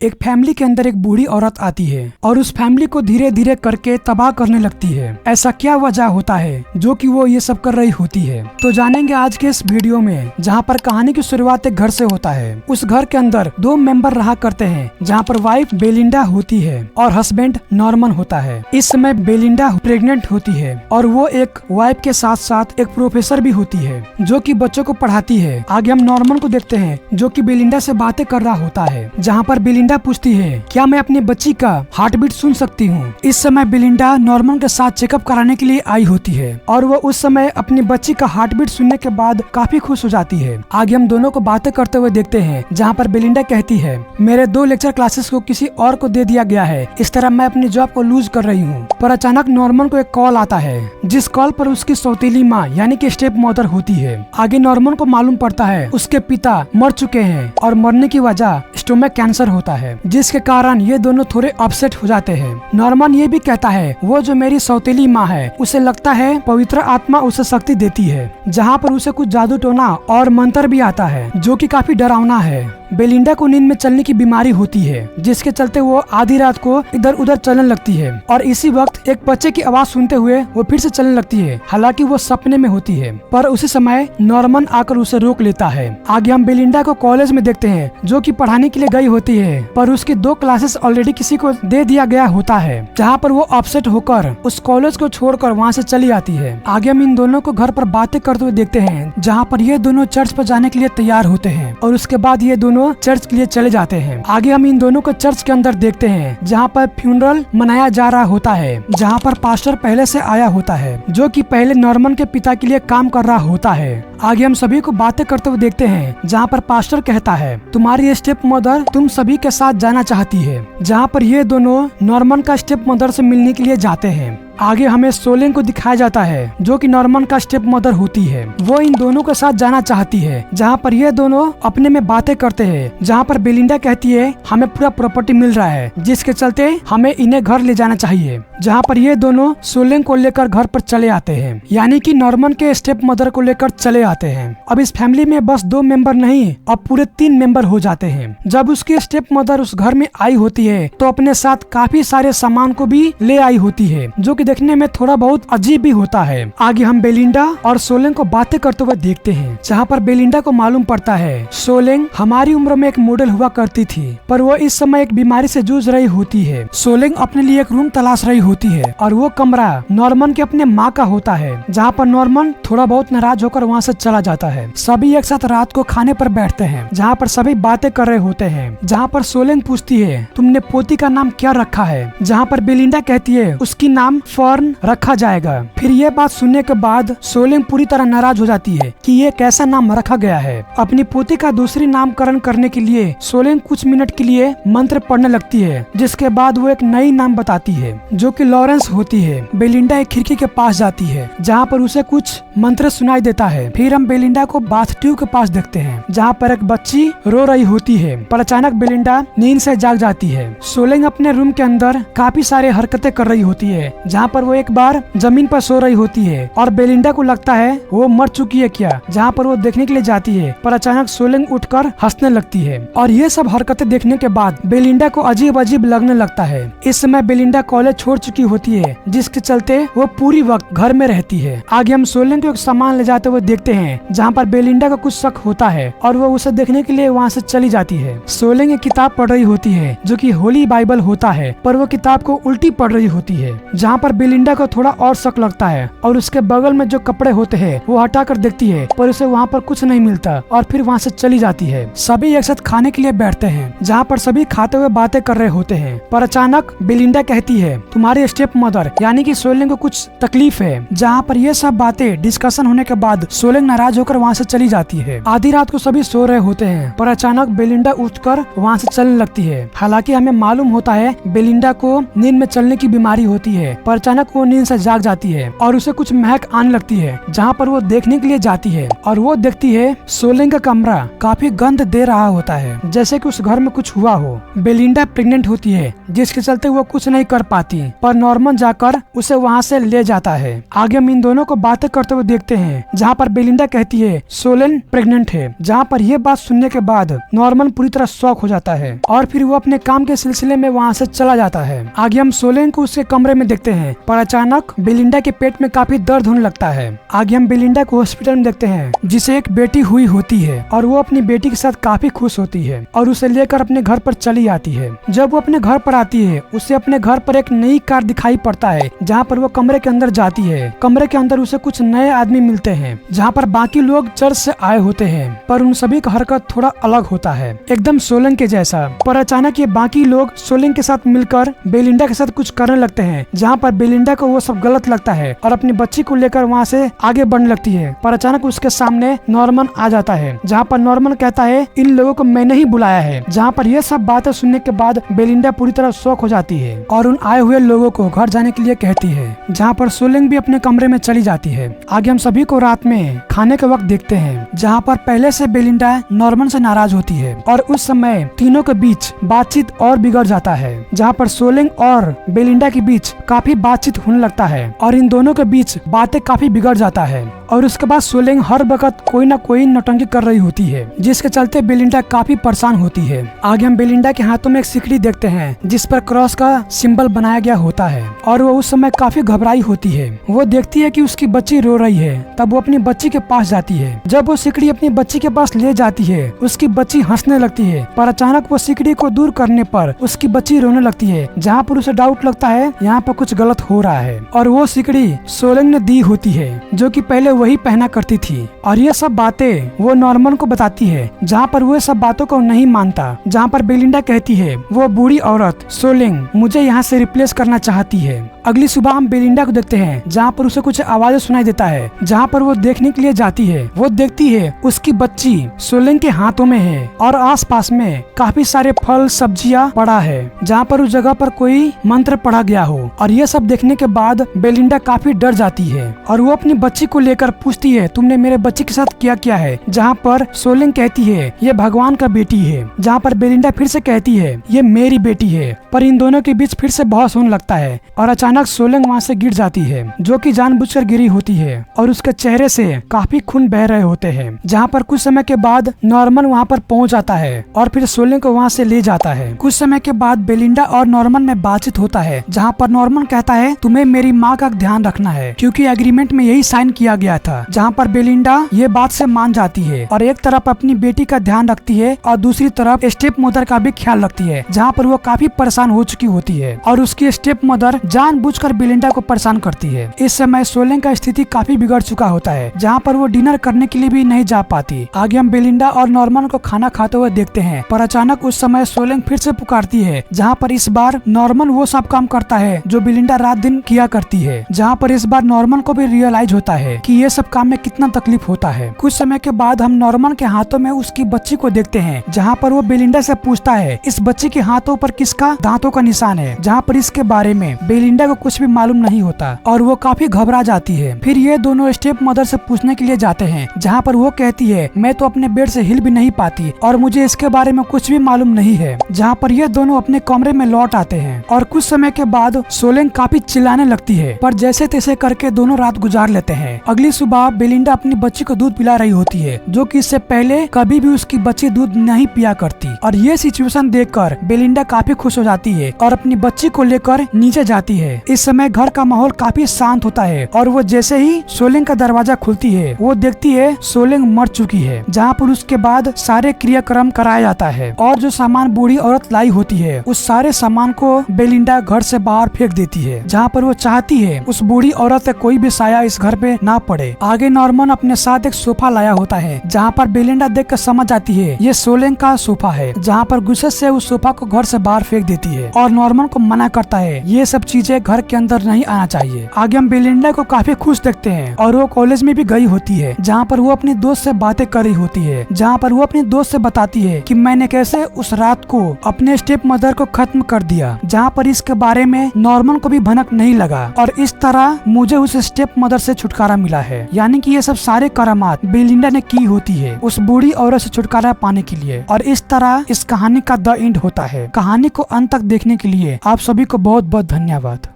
एक फैमिली के अंदर एक बूढ़ी औरत आती है और उस फैमिली को धीरे धीरे करके तबाह करने लगती है। ऐसा क्या वजह होता है जो कि वो ये सब कर रही होती है, तो जानेंगे आज के इस वीडियो में, जहाँ पर कहानी की शुरुआत एक घर से होता है। उस घर के अंदर दो मेंबर रहा करते हैं, जहाँ पर वाइफ बेलिंडा होती है और हस्बैंड नॉर्मन होता है। इस समय बेलिंडा प्रेग्नेंट होती है और वो एक वाइफ के साथ साथ एक प्रोफेसर भी होती है जो कि बच्चों को पढ़ाती है। आगे हम नॉर्मन को देखते हैं जो कि बेलिंडा से बातें कर रहा होता है, जहाँ पर बेलिंडा पूछती है क्या मैं अपनी बच्ची का हार्ट बीट सुन सकती हूँ। इस समय बेलिंडा नॉर्मन के साथ चेकअप कराने के लिए आई होती है और वो उस समय अपनी बच्ची का हार्ट बीट सुनने के बाद काफी खुश हो जाती है। आगे हम दोनों को बातें करते हुए देखते हैं, जहाँ पर बेलिंडा कहती है मेरे 2 लेक्चर क्लासेस को किसी और को दे दिया गया है, इस तरह मैं अपनी जॉब को लूज कर रही हूँ। पर अचानक नॉर्मन को एक कॉल आता है, जिस कॉल पर उसकी सौतेली माँ यानी कि स्टेप मदर होती है। आगे नॉर्मन को मालूम पड़ता है उसके पिता मर चुके हैं और मरने की वजह स्टोमक कैंसर होता है, जिसके कारण ये दोनों थोड़े अपसेट हो जाते हैं। नॉर्मन ये भी कहता है वो जो मेरी सौतेली माँ है उसे लगता है पवित्र आत्मा उसे शक्ति देती है, जहाँ पर उसे कुछ जादू टोना और मंत्र भी आता है जो कि काफी डरावना है। बेलिंडा को नींद में चलने की बीमारी होती है, जिसके चलते वो आधी रात को इधर उधर चलने लगती है और इसी वक्त एक बच्चे की आवाज सुनते हुए वो फिर से चलने लगती है। हालांकि वो सपने में होती है, पर उसी समय नॉर्मन आकर उसे रोक लेता है। आगे हम बेलिंडा को कॉलेज में देखते हैं जो कि पढ़ाने के लिए गई होती है, पर उसकी 2 क्लासेस ऑलरेडी किसी को दे दिया गया होता है, जहाँ पर वो अपसेट होकर उस कॉलेज को छोड़कर वहाँ से चली आती है। आगे हम इन दोनों को घर पर बातें करते हुए देखते हैं, जहाँ पर ये दोनों चर्च पर जाने के लिए तैयार होते हैं और उसके बाद ये दोनों चर्च के लिए चले जाते हैं। आगे हम इन दोनों को चर्च के अंदर देखते हैं, जहाँ पर फ्यूनरल मनाया जा रहा होता है, जहाँ पर पास्टर पहले से आया होता है जो कि पहले नॉर्मन के पिता के लिए काम कर रहा होता है। आगे हम सभी को बातें करते हुए देखते हैं, जहाँ पर पास्टर कहता है तुम्हारी स्टेप मदर तुम सभी के साथ जाना चाहती है, जहाँ पर ये दोनों नॉर्मन का स्टेप मदर से मिलने के लिए जाते हैं। आगे हमें सोलेन को दिखाया जाता है जो कि नॉर्मन का स्टेप मदर होती है। वो इन दोनों के साथ जाना चाहती है, जहाँ पर ये दोनों अपने में बातें करते हैं, जहाँ पर बेलिंडा कहती है हमें पूरा प्रॉपर्टी मिल रहा है, जिसके चलते हमें इन्हें घर ले जाना चाहिए। जहाँ पर ये दोनों सोलेन को लेकर घर पर चले आते हैं, यानी कि नॉर्मन के स्टेप मदर को लेकर चले आते हैं। अब इस फैमिली में बस 2 मेंबर नहीं, अब पूरे 3 मेंबर हो जाते हैं। जब उसकी स्टेप मदर उस घर में आई होती है तो अपने साथ काफी सारे सामान को भी ले आई होती है, जो कि देखने में थोड़ा बहुत अजीब भी होता है। आगे हम बेलिंडा और सोलेन को बातें करते हुए देखते हैं, जहाँ पर बेलिंडा को मालूम पड़ता है सोलेन हमारी उम्र में एक मॉडल हुआ करती थी, पर वो इस समय एक बीमारी से जूझ रही होती है। सोलेन अपने लिए एक रूम तलाश रही होती है और वो कमरा नॉर्मन के अपने माँ का होता है, जहाँ पर नॉर्मन थोड़ा बहुत नाराज होकर वहाँ से चला जाता है। सभी एक साथ रात को खाने पर बैठते हैं, जहाँ पर सभी बातें कर रहे होते हैं, जहाँ पर सोलेन पूछती है तुमने पोती का नाम क्या रखा है, जहाँ पर बेलिंडा कहती है उसकी नाम फर्न रखा जाएगा। फिर ये बात सुनने के बाद सोलेन पूरी तरह नाराज हो जाती है कि ये कैसा नाम रखा गया है। अपनी पोती का दूसरी नामकरण करने के लिए सोलेन कुछ मिनट के लिए मंत्र पढ़ने लगती है, जिसके बाद वो एक नई नाम बताती है जो कि लॉरेंस होती है। बेलिंडा एक खिड़की के पास जाती है, जहाँ पर उसे कुछ मंत्र सुनाई देता है। फिर हम बेलिंडा को बाथट्यूब के पास देखते हैं, जहाँ पर एक बच्ची रो रही होती है, पर अचानक बेलिंडा नींद से जाग जाती है। सोलेन अपने रूम के अंदर काफी सारे हरकतें कर रही होती है, जहाँ पर वो एक बार जमीन पर सो रही होती है और बेलिंडा को लगता है वो मर चुकी है क्या, जहाँ पर वो देखने के लिए जाती है, पर अचानक सोलेन उठकर हंसने लगती है और ये सब हरकतें देखने के बाद बेलिंडा को अजीब अजीब लगने लगता है। इस समय बेलिंडा कॉलेज छोड़ चुकी होती है, जिसके चलते वो पूरी वक्त घर में रहती है। आगे हम सोलेन को एक सामान ले जाते हुए देखते हैं, जहाँ पर बेलिंडा का कुछ शक होता है और वो उसे देखने के लिए वहाँ से चली जाती है। सोलेन एक किताब पढ़ रही होती है जो कि होली बाइबल होता है, पर वो किताब को उल्टी पढ़ रही होती है, जहाँ पर बेलिंडा को थोड़ा और शक लगता है और उसके बगल में जो कपड़े होते हैं वो हटाकर देखती है, पर उसे वहाँ पर कुछ नहीं मिलता और फिर वहाँ से चली जाती है। सभी एक साथ खाने के लिए बैठते हैं, जहाँ पर सभी खाते हुए बातें कर रहे होते हैं, पर अचानक बेलिंडा कहती है तुम्हारी स्टेप मदर यानी कि सोलेन को कुछ तकलीफ है। जहाँ पर ये सब बातें डिस्कशन होने के बाद सोलेन नाराज होकर वहाँ से चली जाती है। आधी रात को सभी सो रहे होते हैं, पर अचानक बेलिंडा उठकर वहाँ से चलने लगती है। हालांकि हमें मालूम होता है बेलिंडा को नींद में चलने की बीमारी होती है, पर अचानक वो नींद से जाग जाती है और उसे कुछ महक आने लगती है, जहाँ पर वो देखने के लिए जाती है और वो देखती है सोलेन का कमरा काफी गंध दे रहा होता है, जैसे कि उस घर में कुछ हुआ हो। बेलिंडा प्रेग्नेंट होती है, जिसके चलते वो कुछ नहीं कर पाती पर नॉर्मन जाकर उसे वहाँ से ले जाता है। आगे हम इन दोनों को बातें करते हुए देखते हैं, जहाँ पर बेलिंडा कहती है सोलेन प्रेग्नेंट है। जहाँ पर यह बात सुनने के बाद नॉर्मन पूरी तरह शॉक हो जाता है और फिर वो अपने काम के सिलसिले में वहाँ से चला जाता है। आगे हम सोलेन को उसके कमरे में देखते हैं, पर अचानक बेलिंडा के पेट में काफी दर्द होने लगता है। आगे हम बेलिंडा को हॉस्पिटल में देखते हैं, जिसे एक बेटी हुई होती है और वो अपनी बेटी के साथ काफी खुश होती है और उसे लेकर अपने घर पर चली आती है। जब वो अपने घर पर आती है, उसे अपने घर पर एक नई कार दिखाई पड़ता है। जहाँ पर वो कमरे के अंदर जाती है, कमरे के अंदर उसे कुछ नए आदमी मिलते हैं, जहाँ पर बाकी लोग चर्च से आए होते हैं, पर उन सभी का हरकत थोड़ा अलग होता है, एकदम सोलेन के जैसा। पर अचानक ये बाकी लोग सोलेन के साथ मिलकर बेलिंडा के साथ कुछ करने लगते हैं, जहाँ पर बेलिंडा को वो सब गलत लगता है और अपनी बच्ची को लेकर वहाँ से आगे बढ़ने लगती है। पर अचानक उसके सामने नॉर्मन आ जाता है, जहाँ पर नॉर्मन कहता है इन लोगों को मैंने ही बुलाया है। जहाँ पर ये सब बातें सुनने के बाद बेलिंडा पूरी तरह शॉक हो जाती है और उन आए हुए लोगों को घर जाने के लिए कहती है, जहाँ पर सोलेन भी अपने कमरे में चली जाती है। आगे हम सभी को रात में खाने के वक्त देखते हैं, जहाँ पर पहले से बेलिंडा नॉर्मन से नाराज होती है और उस समय तीनों के बीच बातचीत और बिगड़ जाता है, जहाँ पर सोलेन और बेलिंडा के बीच काफी बातचीत होने लगता है और इन दोनों के बीच बातें काफी बिगड़ जाता है। और उसके बाद सोलेन हर वक्त कोई ना कोई नौटंकी कर रही होती है, जिसके चलते बेलिंडा काफी परेशान होती है। आगे हम बेलिंडा के हाथों में एक सिकड़ी देखते हैं, जिस पर क्रॉस का सिंबल बनाया गया होता है और वो उस समय काफी घबराई होती है। वो देखती है कि उसकी बच्ची रो रही है, तब वो अपनी बच्ची के पास जाती है। जब वो सिकड़ी अपनी बच्ची के पास ले जाती है, उसकी बच्ची हंसने लगती है, पर अचानक वो सिकड़ी को दूर करने पर उसकी बच्ची रोने लगती है, जहाँ पर उसे डाउट लगता है यहाँ पर कुछ गलत हो रहा है। और वो सिकड़ी सोलेन ने दी होती है, जो कि पहले वही पहना करती थी। और ये सब बातें वो नॉर्मन को बताती है, जहाँ पर वो सब बातों को नहीं मानता। जहाँ पर बेलिंडा कहती है वो बूढ़ी औरत सोलेन मुझे यहाँ से रिप्लेस करना चाहती है। अगली सुबह हम बेलिंडा को देखते हैं, जहाँ पर उसे कुछ आवाजें सुनाई देता है। जहाँ पर वो देखने के लिए जाती है, वो देखती है उसकी बच्ची सोलेन के हाथों में है और आसपास में काफी सारे फल सब्जियां पड़ा है, जहाँ पर उस जगह पर कोई मंत्र पढ़ा गया हो। और ये सब देखने के बाद बेलिंडा काफी डर जाती है और वो अपनी बच्ची को लेकर पूछती है तुमने मेरे बच्ची के साथ क्या किया है। जहाँ पर सोलेन कहती है ये भगवान का बेटी है। जहाँ पर बेलिंडा फिर से कहती है ये मेरी बेटी है। पर इन दोनों के बीच फिर से बहस होने लगता है और अचानक सोलेन वहाँ से गिर जाती है, जो कि जानबूझकर गिरी होती है और उसके चेहरे से काफी खून बह रहे होते हैं। जहाँ पर कुछ समय के बाद नॉर्मन वहाँ पर पहुँच जाता है और फिर सोलेन को वहाँ से ले जाता है। कुछ समय के बाद बेलिंडा और नॉर्मन में बातचीत होता है, जहाँ पर नॉर्मन कहता है तुम्हें मेरी माँ का ध्यान रखना है, क्योंकि एग्रीमेंट में यही साइन किया गया था। जहाँ पर बेलिंडा ये बात से मान जाती है और एक तरफ अपनी बेटी का ध्यान रखती है और दूसरी तरफ स्टेप मदर का भी ख्याल रखती है, जहाँ पर वो काफी परेशान हो चुकी होती है और उसकी स्टेप मदर जानबूझकर बेलिंडा को परेशान करती है। इस समय सोलेन का स्थिति काफी बिगड़ चुका होता है, जहाँ पर वो डिनर करने के लिए भी नहीं जा पाती। आगे हम बेलिंडा और नॉर्मन को खाना खाते हुए देखते हैं, पर अचानक उस समय सोलेन फिर से पुकारती है, जहाँ पर इस बार नॉर्मन वो सब काम करता है जो बेलिंडा रात दिन किया करती है। जहाँ पर इस बार नॉर्मन को भी रियलाइज होता है कि ये सब काम में कितना तकलीफ होता है। कुछ समय के बाद हम नॉर्मन के हाथों में उसकी बच्ची को देखते हैं, जहाँ पर वो बेलिंडा से पूछता है इस बच्ची के हाथों पर किसका दांतों का निशान है। जहाँ पर इसके बारे में बेलिंडा को कुछ भी मालूम नहीं होता और वो काफी घबरा जाती है। फिर ये दोनों स्टेप मदर से पूछने के लिए जाते हैं, जहाँ पर वो कहती है मैं तो अपने बेड से हिल भी नहीं पाती और मुझे इसके बारे में कुछ भी मालूम नहीं है। जहाँ पर ये दोनों अपने कमरे में लौट आते हैं और कुछ समय के बाद सोलेन काफी चिल्लाने लगती है, पर जैसे तैसे करके दोनों रात गुजार लेते हैं। अगली सुबह बेलिंडा अपनी बच्ची को दूध पिला रही होती है, जो कि इससे पहले कभी भी उसकी बच्ची दूध नहीं पिया करती। और ये सिचुएशन देखकर बेलिंडा काफी खुश हो जाती है और अपनी बच्ची को लेकर नीचे जाती है। इस समय घर का माहौल काफी शांत होता है और वो जैसे ही सोलेन का दरवाजा खुलती है, वो देखती है सोलेन मर चुकी है। जहाँ पर उसके बाद सारे क्रियाक्रम कराया जाता है और जो सामान बूढ़ी औरत लाई होती है, उस सारे सामान को बेलिंडा घर से बाहर फेंक देती है, जहाँ पर वो चाहती है उस बूढ़ी औरत का कोई भी साया इस घर पे ना पड़े। आगे नॉर्मन अपने साथ एक सोफा लाया होता है, जहाँ पर बेलिंडा देखकर समझ जाती है ये सोलेन का सोफा है। जहाँ पर गुस्से से उस सोफा को घर से बाहर फेंक देती है और नॉर्मन को मना करता है ये सब चीजें घर के अंदर नहीं आना चाहिए। आगे हम बेलिंडा को काफी खुश देखते हैं और वो कॉलेज में भी गई होती है, जहाँ पर वो अपनी दोस्त से बातें कर रही होती है, जहाँ पर वो अपनी दोस्त से बताती है कि मैंने कैसे उस रात को अपने स्टेप मदर को खत्म कर दिया, जहाँ पर इसके बारे में नॉर्मन को भी भनक नहीं लगा और इस तरह मुझे उस स्टेप मदर से छुटकारा मिला है। यानी कि ये सब सारे करामात बेलिंडा ने की होती है उस बूढ़ी औरत से छुटकारा पाने के लिए। और इस तरह इस कहानी का द एंड होता है। कहानी को अंत तक देखने के लिए आप सभी को बहुत बहुत धन्यवाद।